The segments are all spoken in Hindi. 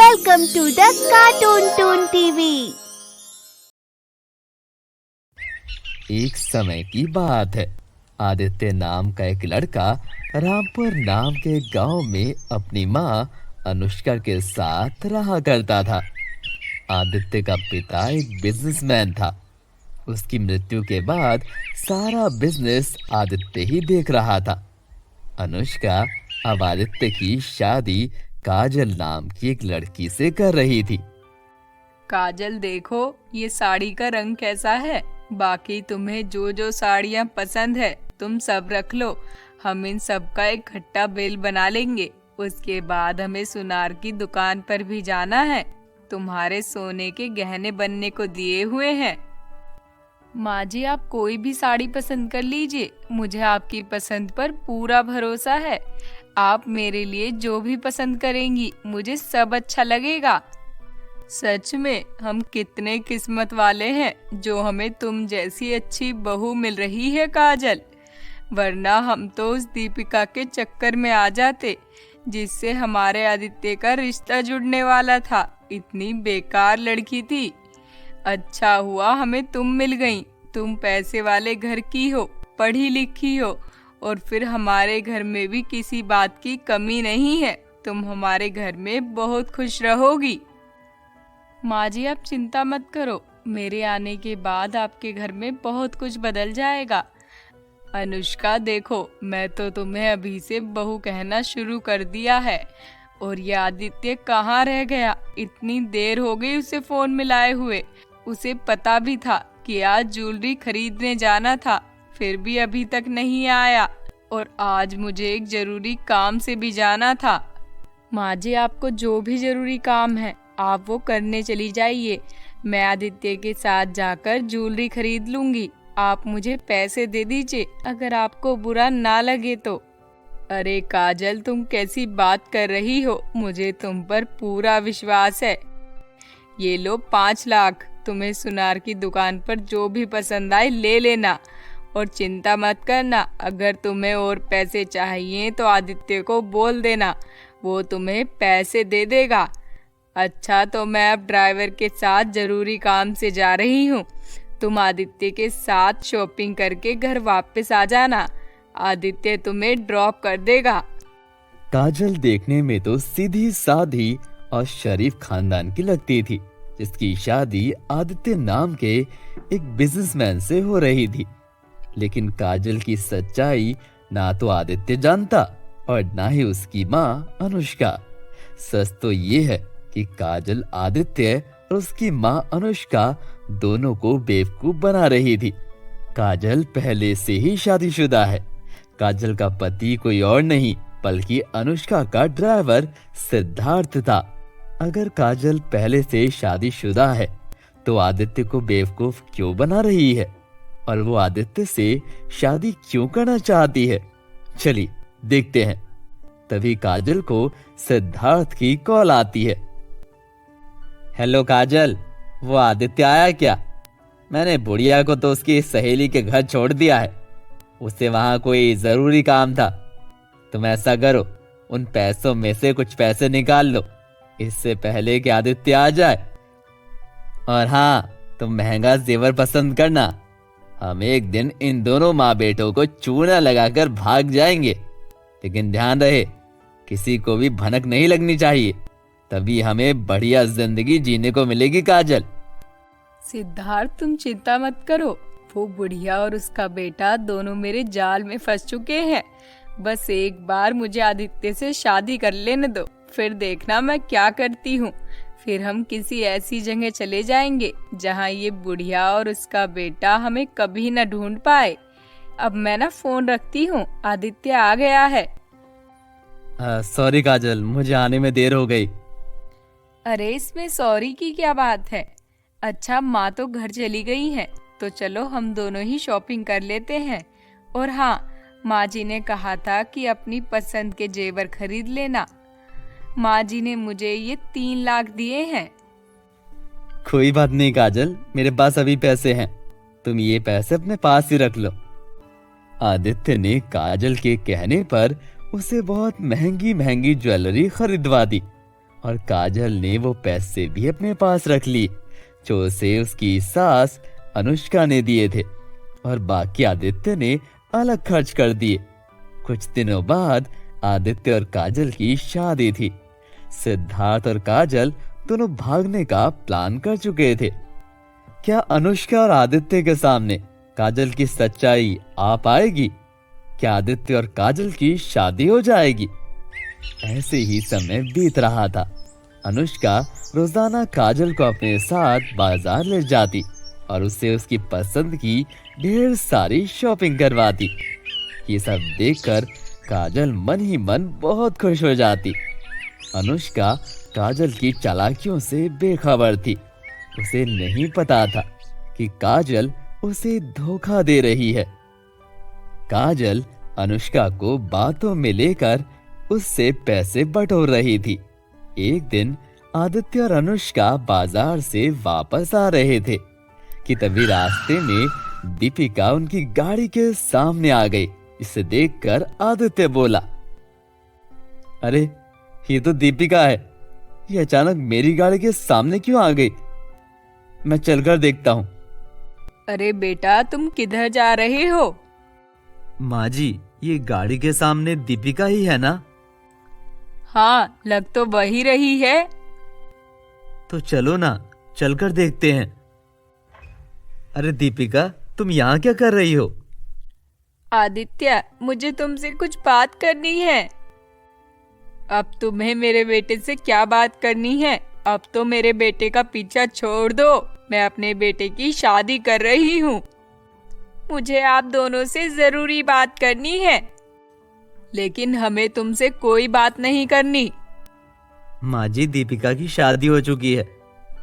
Welcome to the Cartoon Toon TV. एक समय की बात है। आदित्य नाम का एक लड़का रामपुर नाम के गांव में अपनी माँ अनुष्का के साथ रहा करता था। आदित्य का पिता एक बिजनेसमैन था। उसकी मृत्यु के बाद सारा बिजनेस आदित्य ही देख रहा था। अनुष्का अब आदित्य की शादी काजल नाम की एक लड़की से कर रही थी। काजल देखो, ये साड़ी का रंग कैसा है। बाकी तुम्हें जो जो साड़ियाँ पसंद है तुम सब रख लो। हम इन सब का एक खट्टा बिल बना लेंगे। उसके बाद हमें सुनार की दुकान पर भी जाना है। तुम्हारे सोने के गहने बनने को दिए हुए हैं। माँ जी, आप कोई भी साड़ी पसंद कर लीजिए। मुझे आपकी पसंद पर पूरा भरोसा है। आप मेरे लिए जो भी पसंद करेंगी मुझे सब अच्छा लगेगा। सच में हम कितने किस्मत वाले हैं जो हमें तुम जैसी अच्छी बहू मिल रही है काजल। वरना हम तो उस दीपिका के चक्कर में आ जाते जिससे हमारे आदित्य का रिश्ता जुड़ने वाला था। इतनी बेकार लड़की थी। अच्छा हुआ हमें तुम मिल गई। तुम पैसे वाले घर की हो, पढ़ी लिखी हो और फिर हमारे घर में भी किसी बात की कमी नहीं है। तुम हमारे घर में बहुत खुश रहोगी। माँ जी, आप चिंता मत करो। मेरे आने के बाद आपके घर में बहुत कुछ बदल जाएगा। अनुष्का देखो, मैं तो तुम्हें अभी से बहू कहना शुरू कर दिया है। और ये आदित्य कहाँ रह गया? इतनी देर हो गई उसे फोन मिलाए हुए। उसे पता भी था कि आज ज्वेलरी खरीदने जाना था, फिर भी अभी तक नहीं आया। और आज मुझे एक जरूरी काम से भी जाना था। माँ जी, आपको जो भी जरूरी काम है आप वो करने चली जाइए। मैं आदित्य के साथ जाकर ज्वेलरी खरीद लूंगी। आप मुझे पैसे दे दीजिए अगर आपको बुरा ना लगे तो। अरे काजल, तुम कैसी बात कर रही हो? मुझे तुम पर पूरा विश्वास है। ये लो 5 लाख। तुम्हें सुनार की दुकान पर जो भी पसंद आए ले लेना। और चिंता मत करना, अगर तुम्हें और पैसे चाहिए तो आदित्य को बोल देना, वो तुम्हें पैसे दे देगा। अच्छा, तो मैं अब ड्राइवर के साथ जरूरी काम से जा रही हूँ। तुम आदित्य के साथ शॉपिंग करके घर वापस आ जाना। आदित्य तुम्हें ड्रॉप कर देगा। काजल देखने में तो सीधी साधी और शरीफ खानदान की लगती थी, जिसकी शादी आदित्य नाम के एक बिजनेसमैन से हो रही थी। लेकिन काजल की सच्चाई ना तो आदित्य जानता और ना ही उसकी माँ अनुष्का। सच तो ये है कि काजल आदित्य और उसकी माँ अनुष्का दोनों को बेवकूफ बना रही थी। काजल पहले से ही शादीशुदा है। काजल का पति कोई और नहीं बल्कि अनुष्का का ड्राइवर सिद्धार्थ था। अगर काजल पहले से शादीशुदा है तो आदित्य को बेवकूफ क्यों बना रही है और वो आदित्य से शादी क्यों करना चाहती है? चलिए देखते हैं। तभी काजल को सिद्धार्थ की कॉल आती है। हेलो काजल, वो आदित्य आया क्या? मैंने बुढ़िया को तो उसकी सहेली के घर छोड़ दिया है। उसे वहां कोई जरूरी काम था। तुम ऐसा करो, उन पैसों में से कुछ पैसे निकाल लो इससे पहले कि आदित्य आ जाए। और हाँ, तुम महंगा जेवर पसंद करना। हम एक दिन इन दोनों माँ बेटों को चूना लगाकर भाग जाएंगे। लेकिन ध्यान रहे, किसी को भी भनक नहीं लगनी चाहिए, तभी हमें बढ़िया जिंदगी जीने को मिलेगी काजल। सिद्धार्थ, तुम चिंता मत करो। वो बुढ़िया और उसका बेटा दोनों मेरे जाल में फंस चुके हैं। बस एक बार मुझे आदित्य से शादी कर लेने दो, फिर देखना मैं क्या करती हूँ। फिर हम किसी ऐसी जगह चले जाएंगे जहाँ ये बुढ़िया और उसका बेटा हमें कभी न ढूंढ पाए। अब मैं ना फोन रखती हूँ, आदित्य आ गया है। सॉरी काजल, मुझे आने में देर हो गई। अरे इसमें सॉरी की क्या बात है। अच्छा, माँ तो घर चली गई हैं, तो चलो हम दोनों ही शॉपिंग कर लेते हैं। और हाँ, माँ जी ने कहा था कि अपनी पसंद के जेवर खरीद लेना। माँ जी ने मुझे ये 3 लाख दिए हैं। कोई बात नहीं काजल, मेरे पास अभी पैसे हैं। तुम ये पैसे अपने पास ही रख लो। आदित्य ने काजल के कहने पर उसे बहुत महंगी महंगी ज्वेलरी खरीदवा दी और काजल ने वो पैसे भी अपने पास रख लिए जो उसे उसकी सास अनुष्का ने दिए थे, और बाकी आदित्य ने अलग खर्च कर दिए। कुछ दिनों बाद आदित्य और काजल की शादी थी। सिद्धार्थ और काजल दोनों भागने का प्लान कर चुके थे। क्या अनुष्का और आदित्य के सामने काजल की सच्चाई आ पाएगी? क्या आदित्य और काजल की शादी हो जाएगी? ऐसे ही समय बीत रहा था। अनुष्का रोजाना काजल को अपने साथ बाजार ले जाती और उससे उसकी पसंद की ढेर सारी शॉपिंग करवाती। ये सब देखकर काजल मन ही मन बहुत खुश हो जाती। अनुष्का काजल की चालाकियों से बेखबर थी। उसे नहीं पता था कि काजल उसे धोखा दे रही है। काजल अनुष्का को बातों में लेकर उससे पैसे बटोर रही थी। एक दिन आदित्य और अनुष्का बाजार से वापस आ रहे थे कि तभी रास्ते में दीपिका उनकी गाड़ी के सामने आ गई। इसे देखकर आदित्य बोला, अरे ये तो दीपिका है। ये अचानक मेरी गाड़ी के सामने क्यों आ गई? मैं चलकर देखता हूँ। अरे बेटा, तुम किधर जा रहे हो? माँ जी, ये गाड़ी के सामने दीपिका ही है ना? हाँ, लग तो वही रही है। तो चलो ना, चलकर देखते हैं। अरे दीपिका, तुम यहाँ क्या कर रही हो? आदित्य, मुझे तुमसे कुछ बात करनी है। अब तुम्हें मेरे बेटे से क्या बात करनी है? अब तो मेरे बेटे का पीछा छोड़ दो। मैं अपने बेटे की शादी कर रही हूँ। मुझे आप दोनों से जरूरी बात करनी है, लेकिन हमें तुमसे कोई बात नहीं करनी। माँ जी, दीपिका की शादी हो चुकी है।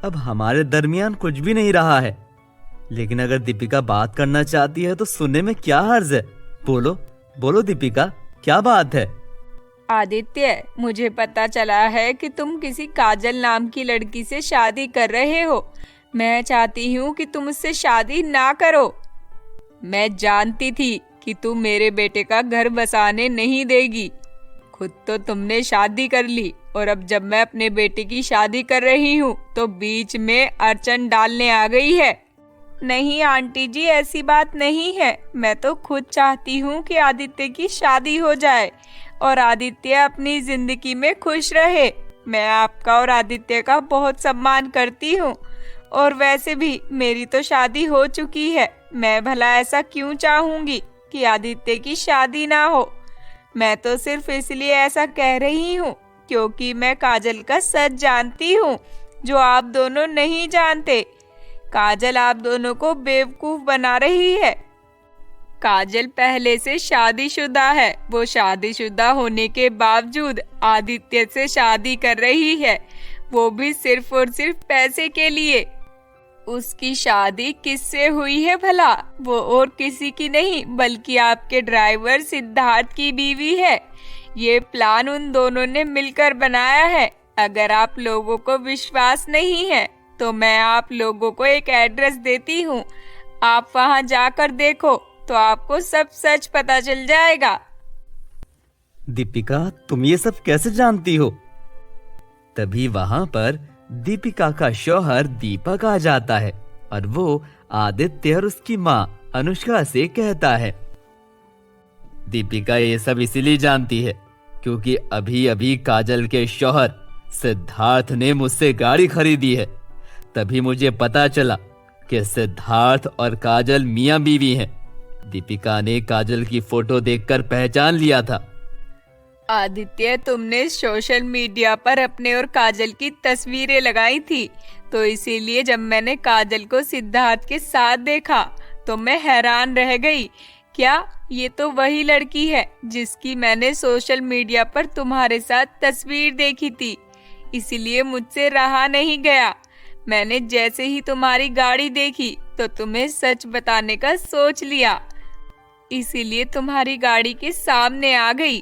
अब हमारे दरमियान कुछ भी नहीं रहा है। लेकिन अगर दीपिका बात करना चाहती है तो सुनने में क्या हर्ज है? बोलो बोलो दीपिका, क्या बात है? आदित्य, मुझे पता चला है कि तुम किसी काजल नाम की लड़की से शादी कर रहे हो। मैं चाहती हूँ कि तुम उससे शादी ना करो। मैं जानती थी कि तुम मेरे बेटे का घर बसाने नहीं देगी। खुद तो तुमने शादी कर ली, और अब जब मैं अपने बेटे की शादी कर रही हूँ तो बीच में अड़चन डालने आ गई है। नहीं आंटी जी, ऐसी बात नहीं है। मैं तो खुद चाहती हूँ कि आदित्य की शादी हो जाए और आदित्य अपनी जिंदगी में खुश रहे। मैं आपका और आदित्य का बहुत सम्मान करती हूँ, और वैसे भी मेरी तो शादी हो चुकी है। मैं भला ऐसा क्यों चाहूंगी कि आदित्य की शादी ना हो। मैं तो सिर्फ इसलिए ऐसा कह रही हूँ क्योंकि मैं काजल का सच जानती हूँ, जो आप दोनों नहीं जानते। काजल आप दोनों को बेवकूफ बना रही है। काजल पहले से शादीशुदा है। वो शादीशुदा होने के बावजूद आदित्य से शादी कर रही है, वो भी सिर्फ और सिर्फ पैसे के लिए। उसकी शादी किससे हुई है भला? वो और किसी की नहीं बल्कि आपके ड्राइवर सिद्धार्थ की बीवी है। ये प्लान उन दोनों ने मिलकर बनाया है। अगर आप लोगों को विश्वास नहीं है तो मैं आप लोगों को एक एड्रेस देती हूँ। आप वहाँ जाकर देखो तो आपको सब सच पता चल जाएगा। दीपिका, तुम ये सब कैसे जानती हो? तभी वहां पर दीपिका का शौहर दीपक आ जाता है और वो आदित्य और उसकी माँ अनुष्का से कहता है, दीपिका ये सब इसीलिए जानती है क्योंकि अभी अभी काजल के शौहर सिद्धार्थ ने मुझसे गाड़ी खरीदी है। तभी मुझे पता चला कि सिद्धार्थ और काजल मियां बीवी हैं। दीपिका ने काजल की फोटो देखकर पहचान लिया था। आदित्य, तुमने सोशल मीडिया पर अपने और काजल की तस्वीरें लगाई थी, तो इसीलिए जब मैंने काजल को सिद्धार्थ के साथ देखा तो मैं हैरान रह गई। क्या ये तो वही लड़की है जिसकी मैंने सोशल मीडिया पर तुम्हारे साथ तस्वीर देखी थी? इसीलिए मुझसे रहा नहीं गया। मैंने जैसे ही तुम्हारी गाड़ी देखी तो तुम्हें सच बताने का सोच लिया, इसीलिए तुम्हारी गाड़ी के सामने आ गई।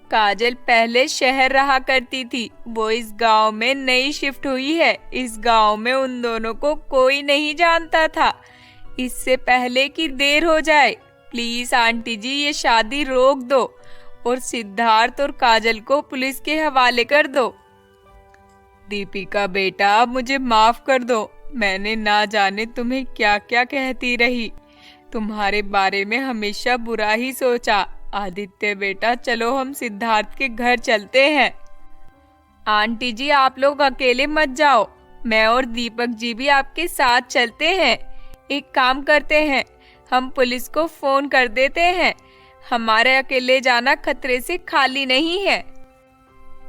काजल पहले शहर रहा करती थी, वो इस गांव में नई शिफ्ट हुई है। इस गांव में उन दोनों को कोई नहीं जानता था। इससे पहले कि देर हो जाए, प्लीज आंटी जी ये शादी रोक दो और सिद्धार्थ और काजल को पुलिस के हवाले कर दो। दीपिका बेटा, मुझे माफ कर दो। मैंने ना जाने तुम्हें क्या क्या कहती रही। तुम्हारे बारे में हमेशा बुरा ही सोचा। आदित्य बेटा, चलो हम सिद्धार्थ के घर चलते हैं। आंटी जी, आप लोग अकेले मत जाओ, मैं और दीपक जी भी आपके साथ चलते हैं। एक काम करते हैं, हम पुलिस को फोन कर देते हैं। हमारे अकेले जाना खतरे से खाली नहीं है।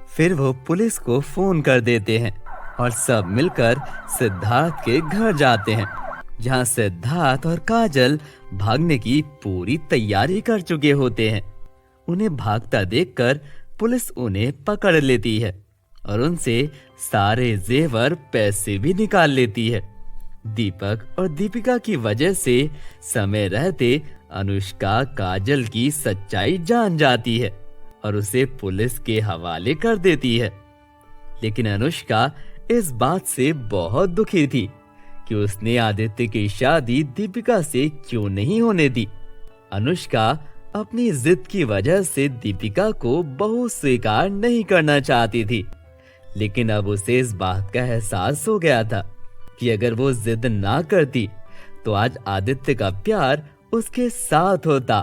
फिर वो पुलिस को फोन कर देते हैं और सब मिलकर सिद्धार्थ के घर जाते हैं, जहां सिद्धार्थ और काजल भागने की पूरी तैयारी कर चुके होते हैं। उन्हें भागता देखकर पुलिस उन्हें पकड़ लेती है और उनसे सारे जेवर पैसे भी निकाल लेती है। दीपक और दीपिका की वजह से समय रहते अनुष्का काजल की सच्चाई जान जाती है और उसे पुलिस के हवाले कर देती है। लेकिन अनुष्का इस बात से बहुत दुखी थी कि उसने आदित्य की शादी दीपिका से क्यों नहीं होने दी। अनुष्का अपनी जिद की वजह से दीपिका को बहू स्वीकार नहीं करना चाहती थी, लेकिन अब उसे इस बात का एहसास हो गया था कि अगर वो जिद ना करती तो आज आदित्य का प्यार उसके साथ होता।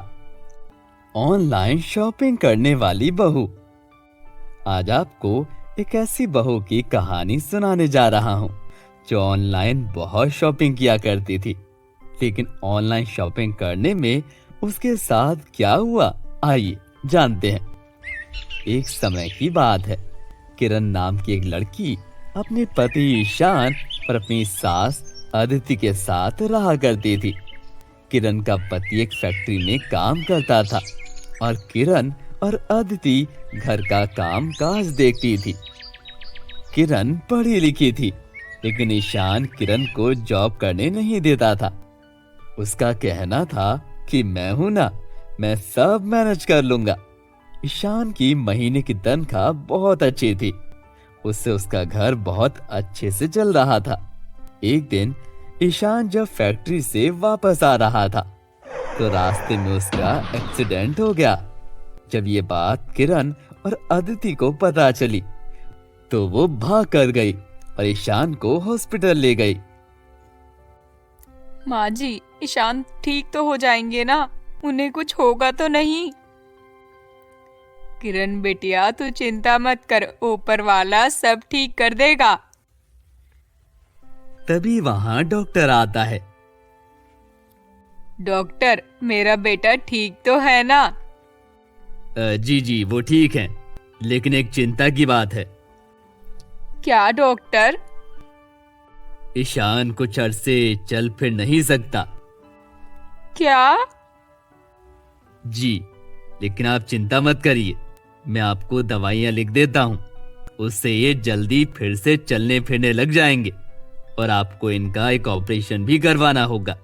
ऑनलाइन शॉपिंग करने वाली बहू। आज आपको एक ऐसी बहू की कहानी सुनाने जा रहा हूँ जो ऑनलाइन बहुत शॉपिंग किया करती थी, लेकिन ऑनलाइन शॉपिंग करने में उसके साथ क्या हुआ, आइए जानते हैं। एक समय की बात है। किरण नाम की एक लड़की अपने पति ईशान और अपनी सास अदिति के साथ रहा करती थी। किरण का पति एक फैक्ट्री में काम करता था और किरण और अदिति घर का काम काज देखती थी। किरण पढ़ी लिखी थी, लेकिन ईशान किरण को जॉब करने नहीं देता था। उसका कहना था कि मैं हूं ना, मैं सब मैनेज कर लूंगा। ईशान की महीने की तनख्वाह बहुत अच्छी थी, उससे उसका घर बहुत अच्छे से चल रहा था। एक दिन ईशान जब फैक्ट्री से वापस आ रहा था तो रास्ते में उसका एक्सीडेंट हो गया। जब ये बात किरण और अदिति को पता चली तो वो भाग कर गई और ईशान को हॉस्पिटल ले गई। माँ जी, ईशान ठीक तो हो जाएंगे ना? उन्हें कुछ होगा तो नहीं? किरण बेटिया, तू चिंता मत कर, ऊपर वाला सब ठीक कर देगा। तभी वहाँ डॉक्टर आता है। डॉक्टर, मेरा बेटा ठीक तो है ना? जी वो ठीक है, लेकिन एक चिंता की बात है। क्या डॉक्टर? ईशान कुछ अरसे चल फिर नहीं सकता। क्या? जी, लेकिन आप चिंता मत करिए, मैं आपको दवाइयाँ लिख देता हूँ, उससे ये जल्दी फिर से चलने फिरने लग जाएंगे और आपको इनका एक ऑपरेशन भी करवाना होगा।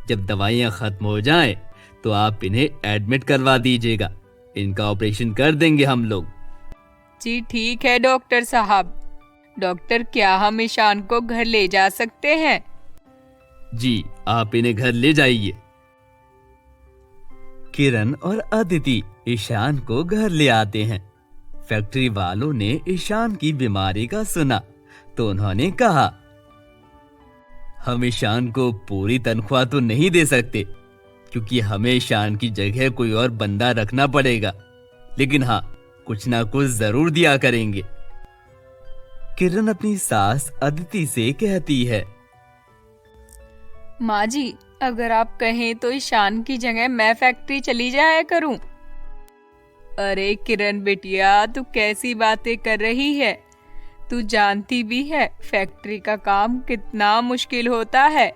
जब दवाइयाँ खत्म हो जाएं, तो आप इन्हें एडमिट करवा दीजिएगा, इनका ऑपरेशन कर देंगे हम लोग। जी ठीक है डॉक्टर साहब। डॉक्टर, क्या हम ईशान को घर ले जा सकते हैं? जी, आप इन्हें घर ले जाइए। किरण और अदिति ईशान को घर ले आते हैं। फैक्ट्री वालों ने ईशान की बीमारी का सुना तो उन्होंने कहा, हम ईशान को पूरी तनख्वाह तो नहीं दे सकते, क्योंकि हमें ईशान की जगह कोई और बंदा रखना पड़ेगा, लेकिन हाँ, कुछ ना कुछ जरूर दिया करेंगे। किरण अपनी सास अदिति से कहती है, माँ जी, अगर आप कहें तो ईशान की जगह मैं फैक्ट्री चली जाया करूं। अरे किरण बेटिया, तू कैसी बातें कर रही है? तू जानती भी है फैक्ट्री का काम कितना मुश्किल होता है,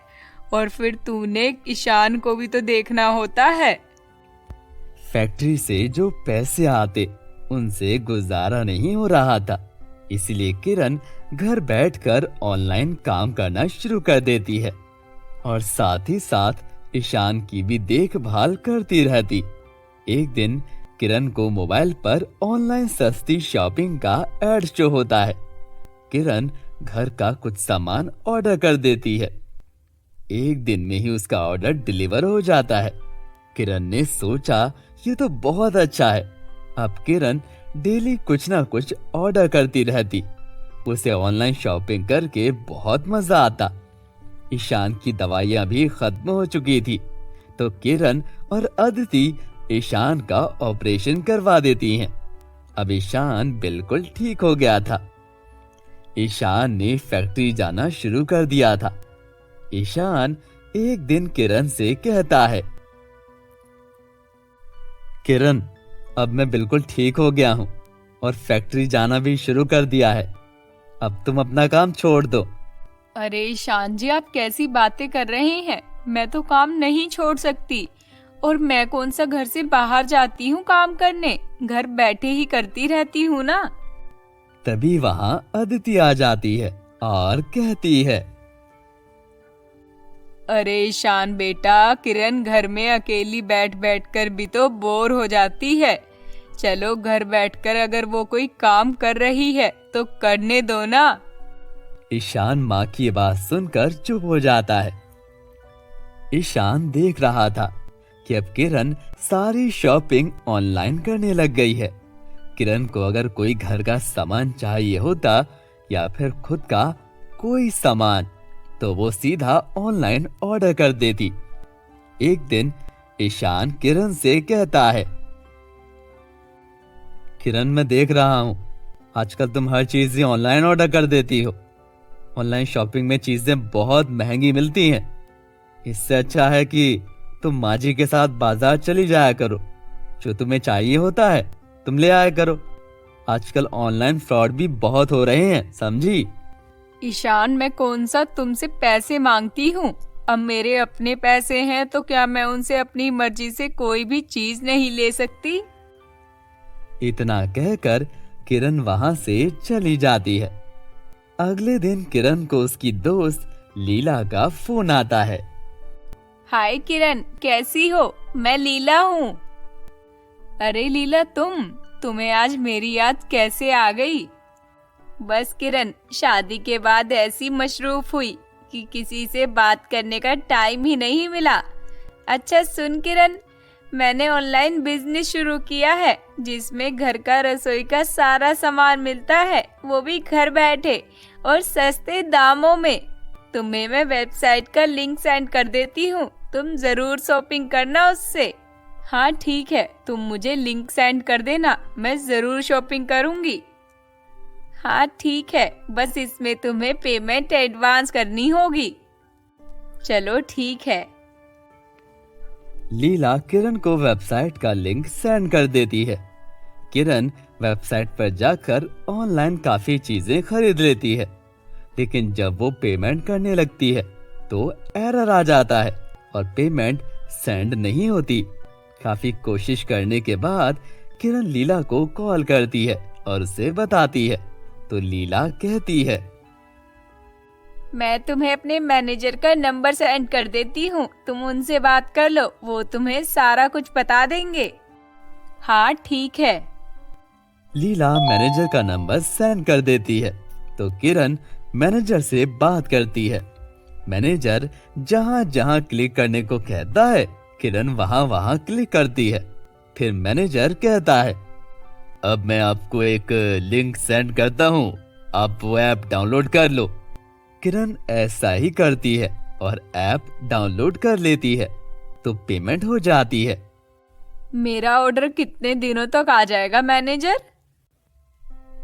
और फिर तूने ईशान को भी तो देखना होता है। फैक्ट्री से जो पैसे आते उनसे गुजारा नहीं हो रहा था, इसलिए किरण घर बैठकर ऑनलाइन काम करना शुरू कर देती है और साथ ही साथ ईशान की भी देखभाल करती रहती। एक दिन किरण को मोबाइल पर ऑनलाइन सस्ती शॉपिंग का एड शो होता है। किरण घर का कुछ सामान ऑर्डर कर देती है। एक दिन में ही उसका ऑर्डर डिलीवर हो जाता है। किरण ने सोचा, ये तो बहुत अच्छा है। अब किरण डेली कुछ ना कुछ ऑर्डर करती रहती। उसे ऑनलाइन शॉपिंग करके बहुत मजा आता। ईशान की दवाइयां भी खत्म हो चुकी थी, तो किरण और अदिति ईशान का ऑपरेशन करवा देती हैं। अब ईशान बिल्कुल ठीक हो गया था। ईशान ने फैक्ट्री जाना शुरू कर दिया था। ईशान एक दिन किरण से कहता है, किरण, अब मैं बिल्कुल ठीक हो गया हूँ और फैक्ट्री जाना भी शुरू कर दिया है। अब तुम अपना काम छोड़ दो। अरे ईशान जी, आप कैसी बातें कर रहे हैं? मैं तो काम नहीं छोड़ सकती। और मैं कौन सा घर से बाहर जाती हूँ काम करने? घर बैठे ही करती रहती हूँ ना। तभी वहाँ अदिति आ जाती है और कहती है, अरे ईशान बेटा, किरण घर में अकेली बैठ बैठ कर भी तो बोर हो जाती है। चलो घर बैठकर अगर वो कोई काम कर रही है तो करने दो ना। ईशान माँ की बात सुनकर चुप हो जाता है। ईशान देख रहा था कि अब किरण सारी शॉपिंग ऑनलाइन करने लग गई है। किरण को अगर कोई घर का सामान चाहिए होता या फिर खुद का कोई सामान, तो वो सीधा ऑनलाइन ऑर्डर कर देती। एक दिन ईशान किरण से कहता है, किरण, मैं देख रहा हूँ आजकल तुम हर चीज ही ऑनलाइन ऑर्डर कर देती हो। ऑनलाइन शॉपिंग में चीजें बहुत महंगी मिलती हैं। इससे अच्छा है कि तुम माँ जी के साथ बाजार चली जाया करो। जो तुम्हें चाहिए होता है तुम ले आया करो। आजकल ऑनलाइन फ्रॉड भी बहुत हो रहे हैं, समझी? ईशान, मैं कौन सा तुमसे पैसे मांगती हूँ? अब मेरे अपने पैसे हैं तो क्या मैं उनसे अपनी मर्जी से कोई भी चीज नहीं ले सकती? इतना कहकर किरण वहां से चली जाती है। अगले दिन किरण को उसकी दोस्त लीला का फोन आता है। हाय किरण, कैसी हो? मैं लीला हूँ। अरे लीला, तुम्हें आज मेरी याद कैसे आ गई? बस किरण, शादी के बाद ऐसी मशरूफ हुई कि किसी से बात करने का टाइम ही नहीं मिला। अच्छा सुन किरण, मैंने ऑनलाइन बिजनेस शुरू किया है जिसमें घर का रसोई का सारा सामान मिलता है, वो भी घर बैठे और सस्ते दामों में। तुम्हें मैं वेबसाइट का लिंक सेंड कर देती हूँ, तुम जरूर शॉपिंग करना उससे। हाँ ठीक है, तुम मुझे लिंक सेंड कर देना, मैं जरूर शॉपिंग करूँगी। हाँ ठीक है, बस इसमें तुम्हें पेमेंट एडवांस करनी होगी। चलो ठीक है। लीला किरण को वेबसाइट का लिंक सेंड कर देती है। किरण वेबसाइट पर जाकर ऑनलाइन काफी चीजें खरीद लेती है, लेकिन जब वो पेमेंट करने लगती है तो एरर आ जाता है और पेमेंट सेंड नहीं होती। काफी कोशिश करने के बाद किरण लीला को कॉल करती है और उसे बताती है, तो लीला कहती है, मैं तुम्हें अपने मैनेजर का नंबर सेंड कर देती हूँ, तुम उनसे बात कर लो, वो तुम्हें सारा कुछ बता देंगे। हाँ ठीक है। लीला मैनेजर का नंबर सेंड कर देती है, तो किरण मैनेजर से बात करती है। मैनेजर जहाँ जहाँ क्लिक करने को कहता है, किरण वहाँ वहाँ क्लिक करती है। फिर मैनेजर कहता है, अब मैं आपको एक लिंक सेंड करता हूँ, आप वो ऐप डाउनलोड कर लो। किरण ऐसा ही करती है और ऐप डाउनलोड कर लेती है, तो पेमेंट हो जाती है। मेरा ऑर्डर कितने दिनों तक आ जाएगा मैनेजर?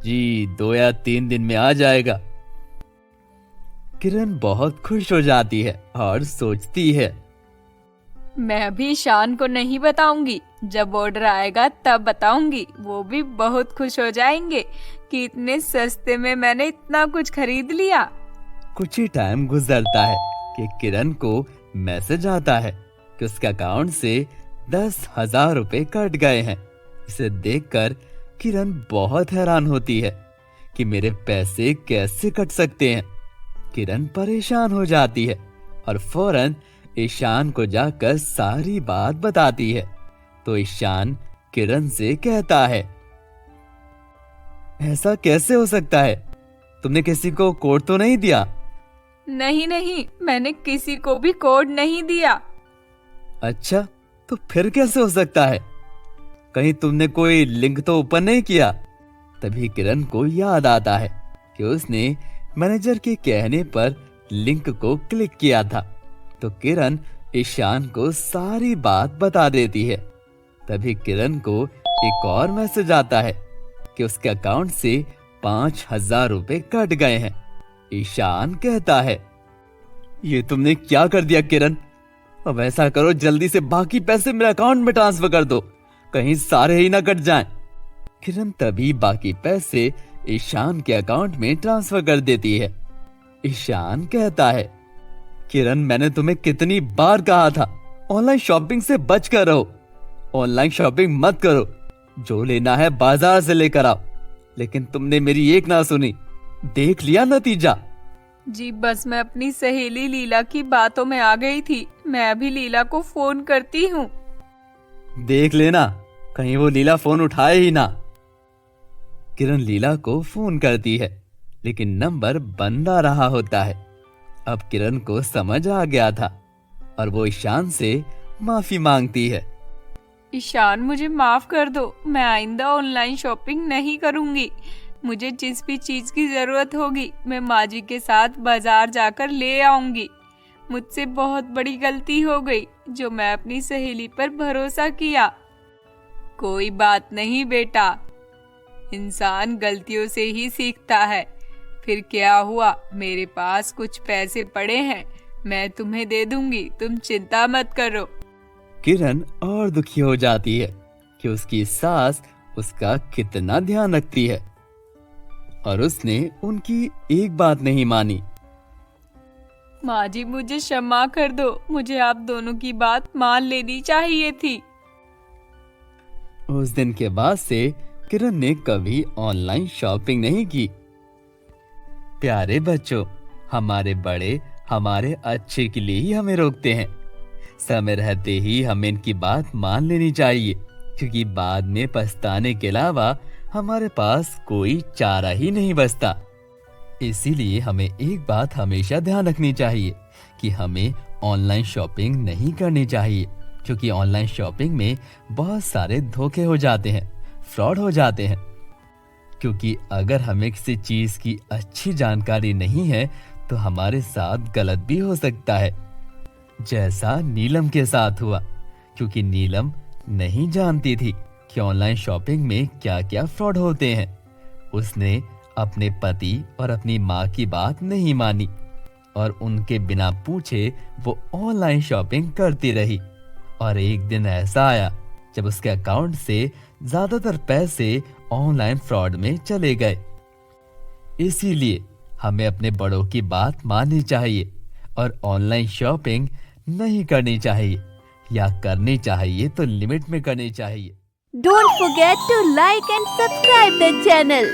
जी 2 या 3 दिन में आ जाएगा। किरण बहुत खुश हो जाती है और सोचती है, मैं अभी ईशान को नहीं बताऊंगी, जब ऑर्डर आएगा तब बताऊंगी, वो भी बहुत खुश हो जाएंगे कि इतने सस्ते में मैंने इतना कुछ खरीद लिया। कुछ ही टाइम गुजरता है कि किरण को मैसेज आता है कि उसके अकाउंट से 10,000 रुपए कट गए हैं। इसे देखकर किरण बहुत हैरान होती है कि मेरे पैसे कैसे कट सकते हैं। किरण परेशान हो जाती है और फौरन ईशान को जाकर सारी बात बताती है, तो ईशान किरण से कहता है, ऐसा कैसे हो सकता है? तुमने किसी को कोड तो नहीं दिया? नहीं नहीं, मैंने किसी को भी कोड नहीं दिया। अच्छा, तो फिर कैसे हो सकता है? कहीं तुमने कोई लिंक तो ओपन नहीं किया? तभी किरण को याद आता है कि उसने मैनेजर के कहने पर लिंक को क्लिक किया था। तो किरण ईशान को सारी बात बता देती है। तभी किरण को एक और मैसेज आता है कि उसके अकाउंट से 5,000 रुपए कट गए हैं। ईशान कहता है, ये तुमने क्या कर दिया किरण? अब ऐसा करो, जल्दी से बाकी पैसे मेरे अकाउंट में ट्रांसफर कर दो, कहीं सारे ही ना कट जाएं। किरण तभी बाकी पैसे ईशान के अकाउंट में ट्रांसफर कर देती है। ईशान कहता है, किरण मैंने तुम्हें कितनी बार कहा था ऑनलाइन शॉपिंग से बच कर रहो, ऑनलाइन शॉपिंग मत करो, जो लेना है बाजार से लेकर आओ, लेकिन तुमने मेरी एक ना सुनी। देख लिया नतीजा। जी बस मैं अपनी सहेली लीला की बातों में आ गई थी, मैं अभी लीला को फोन करती हूँ। देख लेना कहीं वो लीला फोन उठाए ही ना। किरण लीला को फोन करती है, लेकिन नंबर बंद आ रहा होता है। अब किरण को समझ आ गया था और वो ईशान से माफी मांगती है। ईशान मुझे माफ कर दो, मैं आइंदा ऑनलाइन शॉपिंग नहीं करूंगी। मुझे जिस भी चीज की जरूरत होगी मैं माँ जी के साथ बाजार जाकर ले आऊंगी। मुझसे बहुत बड़ी गलती हो गई जो मैं अपनी सहेली पर भरोसा किया। कोई बात नहीं बेटा, इंसान गलतियों से ही सीखता है। फिर क्या हुआ, मेरे पास कुछ पैसे पड़े हैं, मैं तुम्हें दे दूंगी, तुम चिंता मत करो। किरण और दुखी हो जाती है कि उसकी सास उसका कितना ध्यान रखती है और उसने उनकी एक बात नहीं मानी। माँ जी मुझे क्षमा कर दो, मुझे आप दोनों की बात मान लेनी चाहिए थी। उस दिन के बाद से किरण ने कभी ऑनलाइन शॉपिंग नहीं की। प्यारे बच्चों, हमारे बड़े हमारे अच्छे के लिए ही हमें रोकते हैं। समय रहते ही हमें इनकी बात मान लेनी चाहिए, क्योंकि बाद में पछताने के अलावा हमारे पास कोई चारा ही नहीं बचता। इसीलिए हमें एक बात हमेशा ध्यान रखनी चाहिए कि हमें ऑनलाइन शॉपिंग नहीं करनी चाहिए, क्योंकि ऑनलाइन शॉपिंग में बहुत सारे धोखे हो जाते हैं, फ्रॉड हो जाते हैं। क्योंकि अगर हमें किसी चीज की अच्छी जानकारी नहीं है तो हमारे साथ गलत भी हो सकता है, जैसा नीलम के साथ हुआ। क्योंकि नीलम नहीं जानती थी कि ऑनलाइन शॉपिंग में क्या क्या फ्रॉड होते हैं। उसने अपने पति और अपनी माँ की बात नहीं मानी और उनके बिना पूछे वो ऑनलाइन शॉपिंग करती रही। और एक दिन ऐसा आया जब उसके अकाउंट से ज्यादातर पैसे ऑनलाइन फ्रॉड में चले गए। इसीलिए हमें अपने बड़ों की बात माननी चाहिए और ऑनलाइन शॉपिंग नहीं करनी चाहिए, या करनी चाहिए तो लिमिट में करनी चाहिए। Don't forget to like and subscribe the channel.